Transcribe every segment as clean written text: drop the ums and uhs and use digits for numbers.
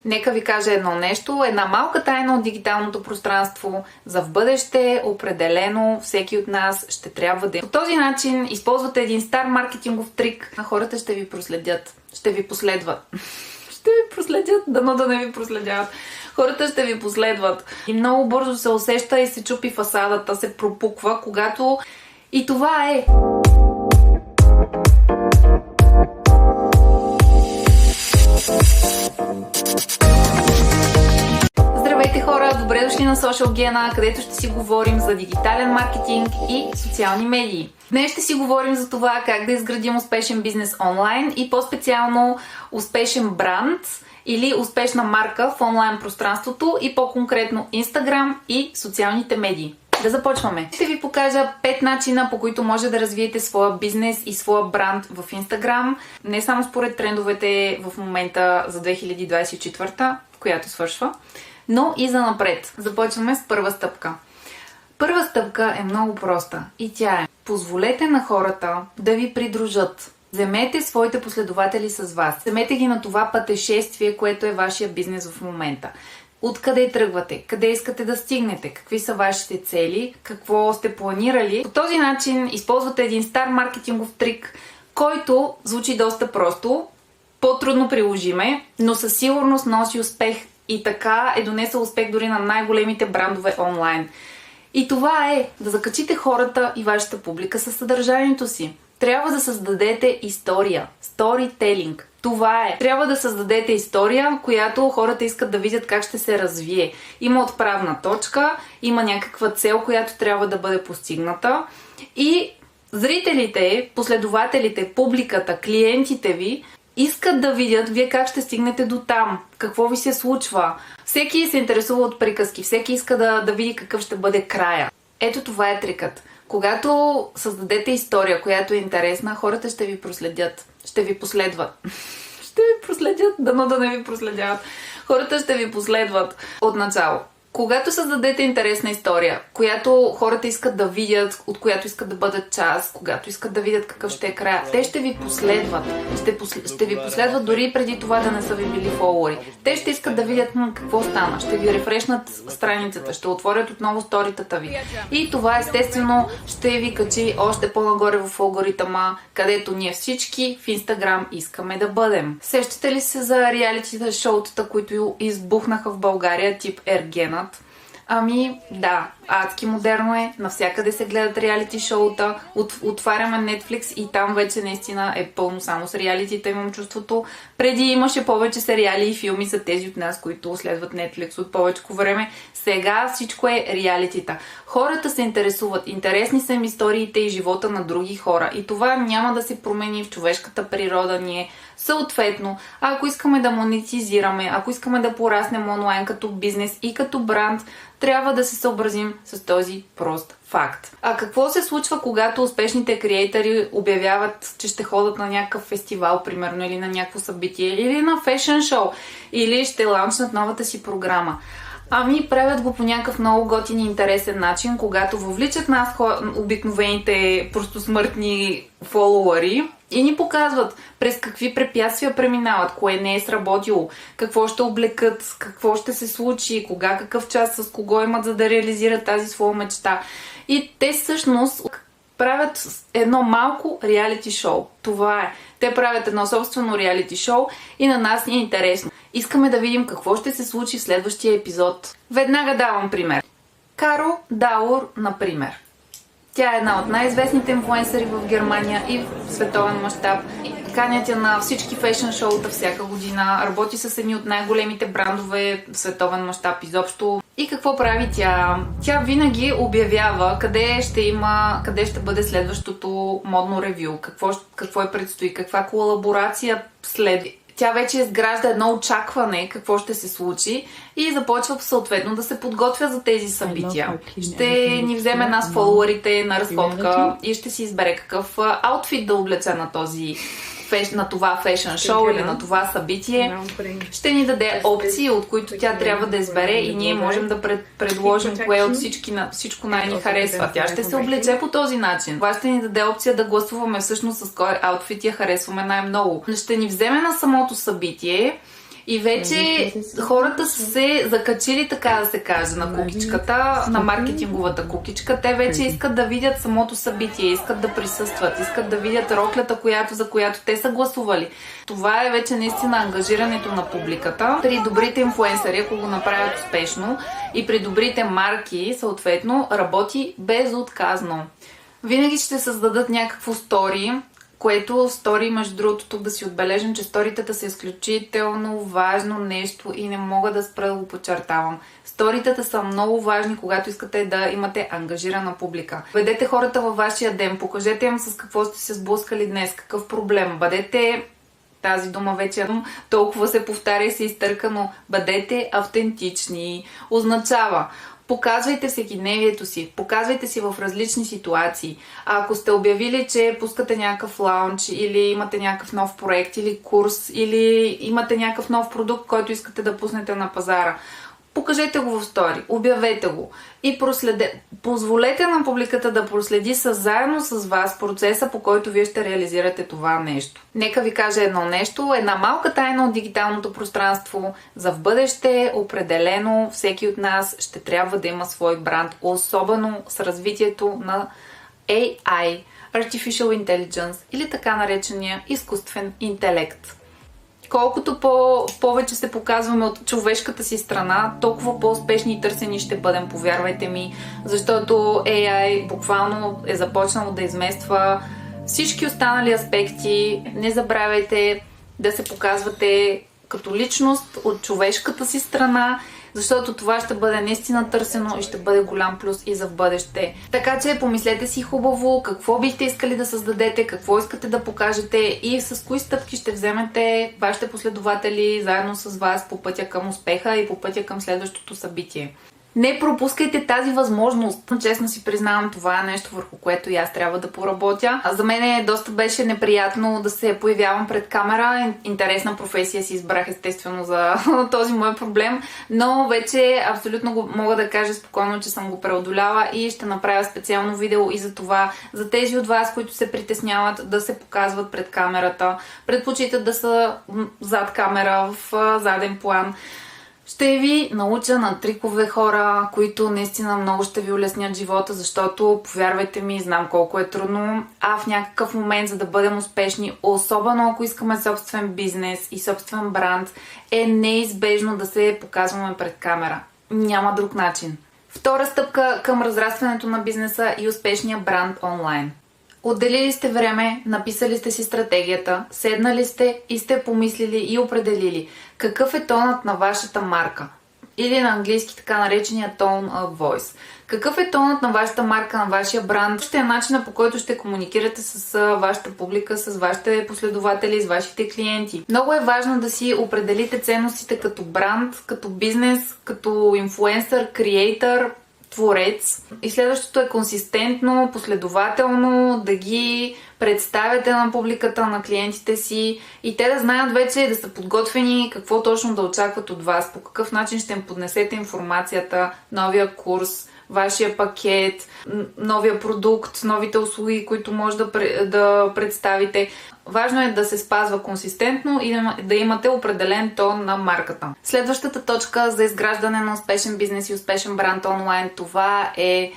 Нека ви кажа едно нещо, една малка тайна от дигиталното пространство. За в бъдеще определено всеки от нас ще трябва да... По този начин използвате един стар маркетингов трик, а хората ще ви проследят, ще ви последват. Ще ви проследят, дано да не ви проследяват. Хората ще ви последват. И много бързо се усеща и се чупи фасадата, се пропуква, когато... И това е... Здравейте хора! Добре дошли на Social Gena, където ще си говорим за дигитален маркетинг и социални медии. Днес ще си говорим за това как да изградим успешен бизнес онлайн и по-специално успешен бранд или успешна марка в онлайн пространството и по-конкретно Instagram и социалните медии. Да започваме. Ще ви покажа 5 начина, по които може да развиете своя бизнес и своя бранд в Instagram. Не само според трендовете в момента за 2024, която свършва, но и за напред. Започваме с първа стъпка. Първа стъпка е много проста и тя е: позволете на хората да ви придружат. Вземете своите последователи с вас. Вземете ги на това пътешествие, което е вашия бизнес в момента. Откъде тръгвате? Къде искате да стигнете? Какви са вашите цели? Какво сте планирали? По този начин използвате един стар маркетингов трик, който звучи доста просто, по-трудно приложиме, но със сигурност носи успех и така е донесъл успех дори на най-големите брандове онлайн. И това е да закачите хората и вашата публика със съдържанието си. Трябва да създадете история. Storytelling. Това е. Трябва да създадете история, която хората искат да видят как ще се развие. Има отправна точка, има някаква цел, която трябва да бъде постигната. И зрителите, последователите, публиката, клиентите ви искат да видят вие как ще стигнете до там, какво ви се случва. Всеки се интересува от приказки, всеки иска да види какъв ще бъде края. Ето това е трикът. Когато създадете история, която е интересна, хората ще ви проследят, ще ви последват. Ще ви проследят, дано да не ви проследяват. Хората ще ви последват от начало. Когато създадете интересна история, която хората искат да видят, от която искат да бъдат част, когато искат да видят какъв ще е края, те ще ви последват. Ще ви последват дори преди това да не са ви били фолуъри. Те ще искат да видят какво стана, ще ви рефрешнат страницата, ще отворят отново сторитата ви. И това естествено ще ви качи още по-нагоре в алгоритъма, където ние всички в Instagram искаме да бъдем. Сещате ли се за реалити шоутата, които избухнаха в България, тип Ергена? Ами да, адски модерно е, навсякъде се гледат реалити шоута, отваряме Netflix и там вече наистина е пълно само с реалитита, имам чувството. Преди имаше повече сериали и филми за тези от нас, които следват Netflix от повече време. Сега всичко е реалитита. Хората се интересуват, интересни са им историите и живота на други хора и това няма да се промени в човешката природа ние. Съответно, ако искаме да монетизираме, ако искаме да пораснем онлайн като бизнес и като бранд, трябва да се съобразим с този прост факт. А какво се случва, когато успешните креатори обявяват, че ще ходят на някакъв фестивал, примерно, или на някакво събитие, или на фешън шоу, или ще лаунчнат новата си програма? Ами правят го по някакъв много готин и интересен начин, когато въвличат нас, обикновените простосмъртни фолуари, и ни показват през какви препятствия преминават, кое не е сработило, какво ще облекат, какво ще се случи, кога, какъв час, с кого имат, за да реализират тази своя мечта. И те всъщност правят едно малко реалити шоу. Това е. Те правят едно собствено реалити шоу и на нас ни е интересно. Искаме да видим какво ще се случи в следващия епизод. Веднага давам пример. Каро Даур, например. Тя е една от най-известните инфлуенсъри в Германия и в световен мащаб. Канят я на всички фешън шоута всяка година. Работи с едни от най-големите брандове в световен мащаб изобщо. И какво прави тя? Тя винаги обявява къде ще бъде следващото модно ревю, какво е предстои, каква колаборация следва. Тя вече изгражда едно очакване какво ще се случи и започва съответно да се подготвя за тези събития. Ще ни вземе нас фолуарите на разходка и ще си избере какъв аутфит да облече на това фешън шоу или на това събитие. Ще ни даде опции, от които тя трябва да избере и ние можем да предложим кое от всичко най-ни харесва. Тя ще се облече по този начин. Това ще ни даде опция да гласуваме всъщност с кой аутфит я харесваме най-много. Ще ни вземе на самото събитие И вече хората са се закачили, така да се каже, на кукичката, на маркетинговата кукичка. Те вече искат да видят самото събитие, искат да присъстват, искат да видят роклята, за която те са гласували. Това е вече наистина ангажирането на публиката. При добрите инфлуенсъри, ако го направят успешно, и при добрите марки, съответно, работи безотказно. Винаги ще създадат някакво стори, което стори, между другото, тук да си отбележим, че сторитата са изключително важно нещо и не мога да спра да го подчертавам. Сторитата са много важни, когато искате да имате ангажирана публика. Ведете хората във вашия ден, покажете им с какво сте се сблъскали днес, какъв проблем. Бъдете, тази дума вече толкова се повтаря и се изтърка, но бъдете автентични. Означава, показвайте всекидневието си, показвайте си в различни ситуации. А ако сте обявили, че пускате някакъв лаунч или имате някакъв нов проект или курс или имате някакъв нов продукт, който искате да пуснете на пазара, покажете го в стори, обявете го и позволете на публиката да проследи заедно с вас процеса, по който вие ще реализирате това нещо. Нека ви кажа едно нещо, една малка тайна от дигиталното пространство. За в бъдеще определено всеки от нас ще трябва да има свой бранд, особено с развитието на AI, Artificial Intelligence или така наречения изкуствен интелект. Колкото повече се показваме от човешката си страна, толкова по-успешни и търсени ще бъдем, повярвайте ми, защото AI буквално е започнало да измества всички останали аспекти. Не забравяйте да се показвате като личност от човешката си страна, защото това ще бъде наистина търсено и ще бъде голям плюс и за в бъдеще. Така че помислете си хубаво какво бихте искали да създадете, какво искате да покажете и с кои стъпки ще вземете вашите последователи заедно с вас по пътя към успеха и по пътя към следващото събитие. Не пропускайте тази възможност. Честно си признавам, това е нещо, върху което и аз трябва да поработя. За мен доста беше неприятно да се появявам пред камера. Интересна професия си избрах естествено за този мой проблем, но вече абсолютно мога да кажа спокойно, че съм го преодоляла и ще направя специално видео и за това. За тези от вас, които се притесняват да се показват пред камерата, предпочитат да са зад камера, в заден план. Ще ви науча на трикове, хора, които наистина много ще ви улеснят живота, защото, повярвайте ми, знам колко е трудно, а в някакъв момент, за да бъдем успешни, особено ако искаме собствен бизнес и собствен бранд, е неизбежно да се показваме пред камера. Няма друг начин. Втора стъпка към разрастването на бизнеса и успешния бранд онлайн. Отделили сте време, написали сте си стратегията, седнали сте и сте помислили и определили какъв е тонът на вашата марка. Или на английски така наречения tone of voice. Какъв е тонът на вашата марка, на вашия бранд? Ще е начинът, по който ще комуникирате с вашата публика, с вашите последователи, с вашите клиенти. Много е важно да си определите ценностите като бранд, като бизнес, като инфлуенсър, креатор, творец. И следващото е консистентно, последователно да ги представяте на публиката, на клиентите си и те да знаят вече, да са подготвени какво точно да очакват от вас, по какъв начин ще им поднесете информацията, новия курс, вашия пакет, новия продукт, новите услуги, които може да представите. Важно е да се спазва консистентно и да имате определен тон на марката. Следващата точка за изграждане на успешен бизнес и успешен бранд онлайн, това е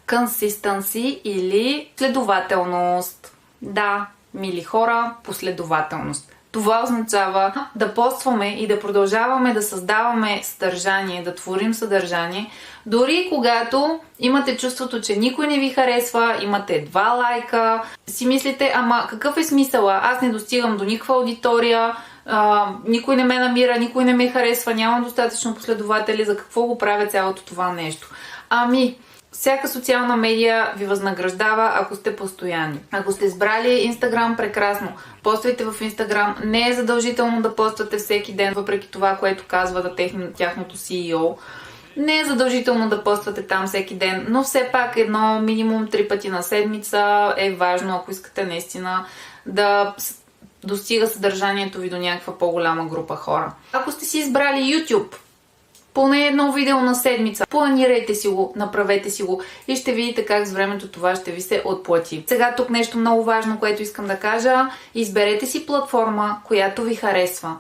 consistency или последователност. Да, мили хора, последователност. Това означава да постваме и да продължаваме да създаваме съдържание, да творим съдържание, дори когато имате чувството, че никой не ви харесва, имате 2 лайка, си мислите, ама какъв е смисъла? Аз не достигам до никаква аудитория, никой не ме намира, никой не ме харесва, нямам достатъчно последователи, за какво го правя цялото това нещо? Всяка социална медия ви възнаграждава, ако сте постоянни. Ако сте избрали Instagram, прекрасно. Поствайте в Instagram. Не е задължително да поствате всеки ден, въпреки това, което казва да тяхното CEO. Не е задължително да поствате там всеки ден, но все пак едно минимум 3 пъти на седмица е важно, ако искате наистина да достига съдържанието ви до някаква по-голяма група хора. Ако сте си избрали YouTube, поне едно видео на седмица. Планирайте си го, направете си го и ще видите как с времето това ще ви се отплати. Сега тук нещо много важно, което искам да кажа. Изберете си платформа, която ви харесва,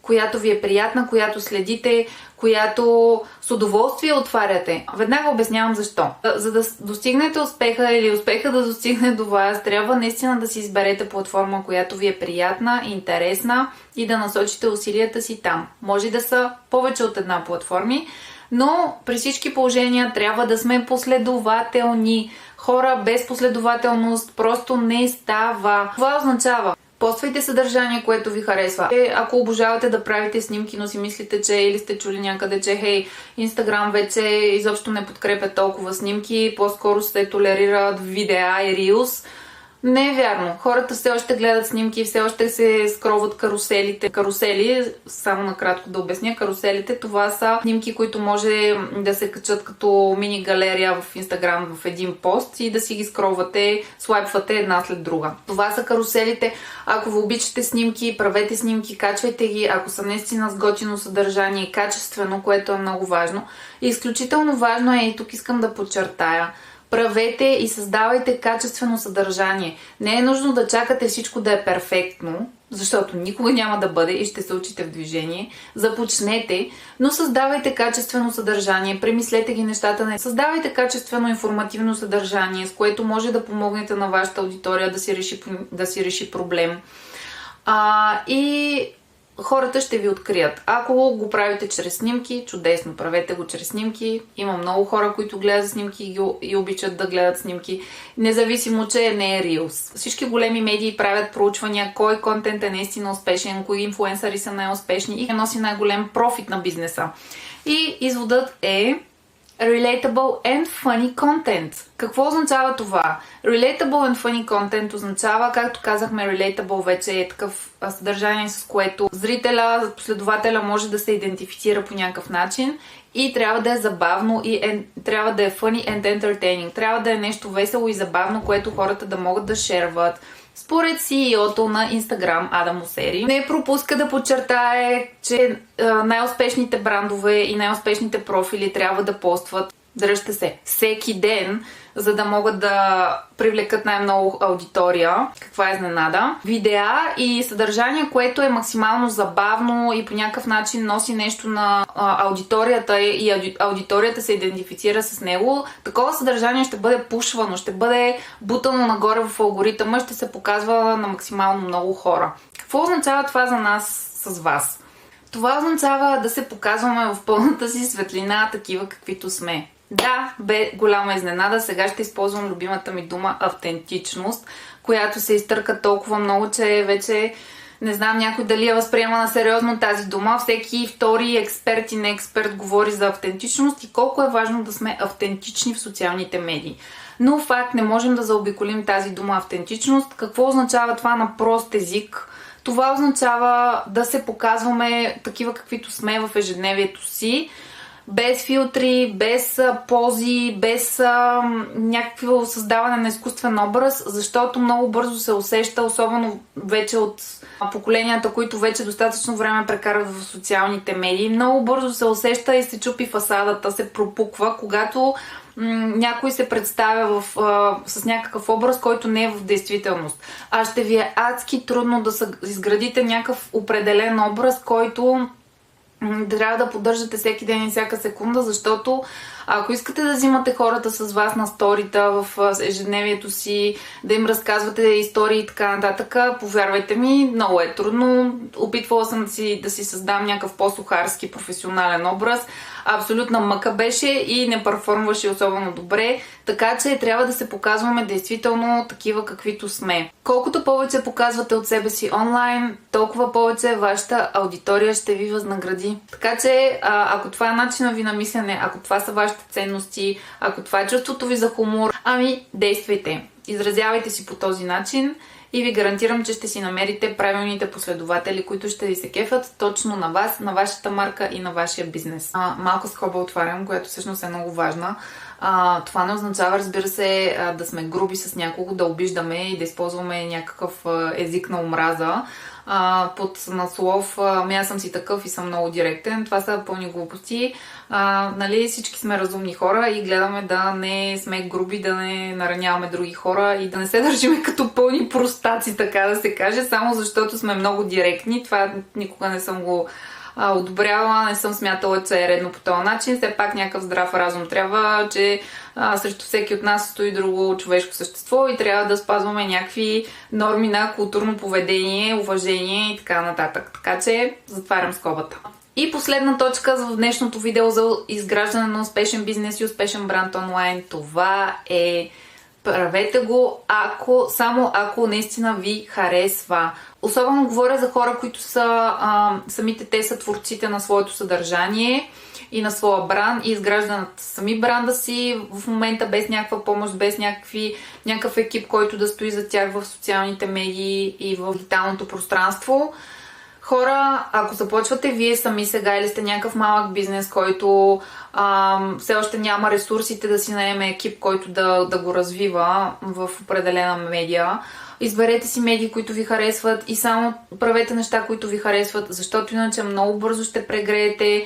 която ви е приятна, която следите, която с удоволствие отваряте. Веднага обяснявам защо. За да достигнете успеха или успеха да достигне до вас, трябва наистина да си изберете платформа, която ви е приятна, интересна и да насочите усилията си там. Може да са повече от една платформи, но при всички положения трябва да сме последователни. Хора без последователност просто не става. Това означава: поствайте съдържание, което ви харесва. Ако обожавате да правите снимки, но си мислите, че или сте чули някъде, че хей, Инстаграм вече изобщо не подкрепя толкова снимки, по-скоро се толерират видеа и рилс. Не е вярно. Хората все още гледат снимки, все още се скроват каруселите. Карусели, само накратко да обясня, каруселите, това са снимки, които може да се качат като мини галерия в Инстаграм в един пост и да си ги скровате, слайпвате една след друга. Това са каруселите. Ако ви обичате снимки, правете снимки, качвайте ги. Ако са наистина с готино съдържание и качествено, което е много важно. И изключително важно е, и тук искам да подчертая, правете и създавайте качествено съдържание. Не е нужно да чакате всичко да е перфектно, защото никога няма да бъде и ще се учите в движение. Започнете, но създавайте качествено съдържание, премислете ги нещата. Създавайте качествено информативно съдържание, с което може да помогнете на вашата аудитория да си реши проблем. И хората ще ви открият. Ако го правите чрез снимки, чудесно, правете го чрез снимки. Има много хора, които гледат снимки и обичат да гледат снимки, независимо, че не е Reels. Всички големи медии правят проучвания кой контент е наистина успешен, кои инфлуенсъри са най-успешни и носи най-голям профит на бизнеса. И изводът е Relatable and funny content. Какво означава това? Relatable and funny content означава, както казахме, relatable вече е такъв съдържание, с което зрителя, последователя може да се идентифицира по някакъв начин и трябва да е забавно и трябва да е funny and entertaining. Трябва да е нещо весело и забавно, което хората да могат да шерват. Според CEO-то на Instagram Адам Мосери не пропуска да подчертае, че най-успешните брандове и най-успешните профили трябва да постват, дръжте се, всеки ден, за да могат да привлекат най-много аудитория. Каква е изненада? Видеа и съдържание, което е максимално забавно и по някакъв начин носи нещо на аудиторията и аудиторията се идентифицира с него. Такова съдържание ще бъде пушвано, ще бъде бутано нагоре в алгоритъма, ще се показва на максимално много хора. Какво означава това за нас с вас? Това означава да се показваме в пълната си светлина, такива каквито сме. Да, бе голяма изненада. Сега ще използвам любимата ми дума автентичност, която се изтърка толкова много, че вече не знам някой дали я възприема на сериозно тази дума. Всеки втори експерт и не експерт говори за автентичност и колко е важно да сме автентични в социалните медии. Но факт, не можем да заобиколим тази дума автентичност. Какво означава това на прост език? Това означава да се показваме такива каквито сме в ежедневието си, без филтри, без пози, без някакво създаване на изкуствен образ, защото много бързо се усеща, особено вече от поколенията, които вече достатъчно време прекарат в социалните медии, много бързо се усеща и се чупи фасадата, се пропуква, когато някой се представя с някакъв образ, който не е в действителност. А ще ви е адски трудно да изградите някакъв определен образ, който трябва да поддържате всеки ден и всяка секунда, защото ако искате да взимате хората с вас на сторита в ежедневието си, да им разказвате истории и така нататък, повярвайте ми, много е трудно. Опитвала съм да си създам някакъв по-сухарски професионален образ. Абсолютна мъка беше и не перформваше особено добре, така че трябва да се показваме действително такива каквито сме. Колкото повече показвате от себе си онлайн, толкова повече вашата аудитория ще ви възнагради. Така че, ако това е начинът ви на мислене, ако това са вашите ценности, ако това е чувството ви за хумор, действайте. Изразявайте си по този начин и ви гарантирам, че ще си намерите правилните последователи, които ще ви се кефят точно на вас, на вашата марка и на вашия бизнес. Малка скоба отварям, която всъщност е много важна. Това не означава, разбира се, да сме груби с някого, да обиждаме и да използваме някакъв език на омраза. под наслов аз съм си такъв и съм много директен. Това са пълни глупости. Нали, всички сме разумни хора и гледаме да не сме груби, да не нараняваме други хора и да не се държиме като пълни простаци, така да се каже, само защото сме много директни. Това никога не съм го одобряла, не съм смятала, че е редно по този начин. Все пак някакъв здрав разум трябва, че срещу всеки от нас стои друго човешко същество и трябва да спазваме някакви норми на културно поведение, уважение и така нататък. Така че затварям скобата. И последна точка за днешното видео за изграждане на успешен бизнес и успешен бранд онлайн. Това е: правете го, само ако наистина ви харесва. Особено говоря за хора, които са самите те са творците на своето съдържание и на своя бранд и изграждат сами бранда си в момента без някаква помощ, без някакъв екип, който да стои за тях в социалните медии и в дигиталното пространство. Хора, ако започвате вие сами сега или сте някакъв малък бизнес, който все още няма ресурсите да си наеме екип, който да го развива в определена медия, изберете си медии, които ви харесват и само правете неща, които ви харесват, защото иначе много бързо ще прегреете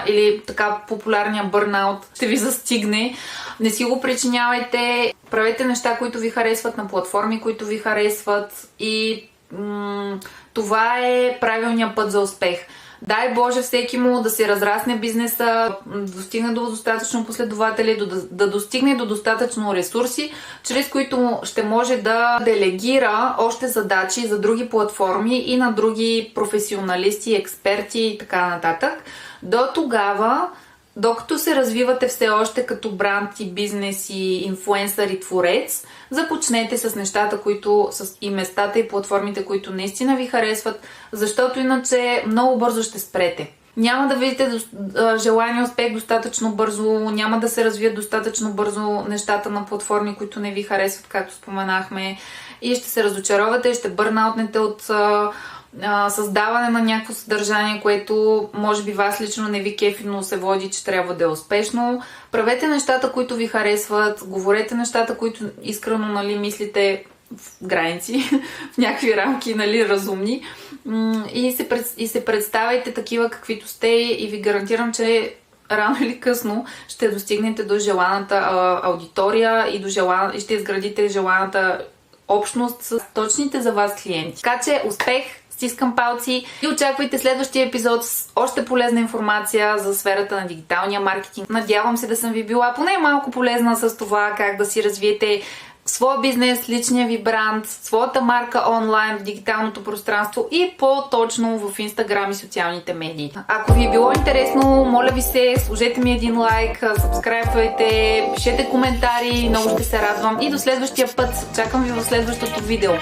или така популярния бърнаут ще ви застигне. Не си го причинявайте, правете неща, които ви харесват на платформи, които ви харесват и това е правилният път за успех. Дай Боже всеки му да се разрасне бизнеса, достигне до достатъчно последователи, да достигне до достатъчно ресурси, чрез които ще може да делегира още задачи за други платформи и на други професионалисти, експерти и така нататък. До тогава, докато се развивате все още като бранд и бизнес и инфлуенсър и творец, започнете с нещата, и местата и платформите, които наистина ви харесват, защото иначе много бързо ще спрете. Няма да видите желания успех достатъчно бързо, няма да се развият достатъчно бързо нещата на платформи, които не ви харесват, както споменахме, и ще се разочаровате, ще бърнаутнете от създаване на някакво съдържание, което може би вас лично не ви кефи, но се води, че трябва да е успешно. Правете нещата, които ви харесват, говорете нещата, които искрено мислите в граници, в някакви рамки, разумни, и се представяйте такива, каквито сте, и ви гарантирам, че рано или късно ще достигнете до желаната аудитория и ще изградите желаната общност с точните за вас клиенти. Така че успех! Стискам палци и очаквайте следващия епизод с още полезна информация за сферата на дигиталния маркетинг. Надявам се да съм ви била поне малко полезна с това как да си развиете своя бизнес, личния ви бранд, своята марка онлайн в дигиталното пространство и по-точно в Инстаграм и социалните медии. Ако ви е било интересно, моля ви се, сложете ми един лайк, сабскрайбвайте, пишете коментари, много ще се радвам и до следващия път. Чакам ви в следващото видео.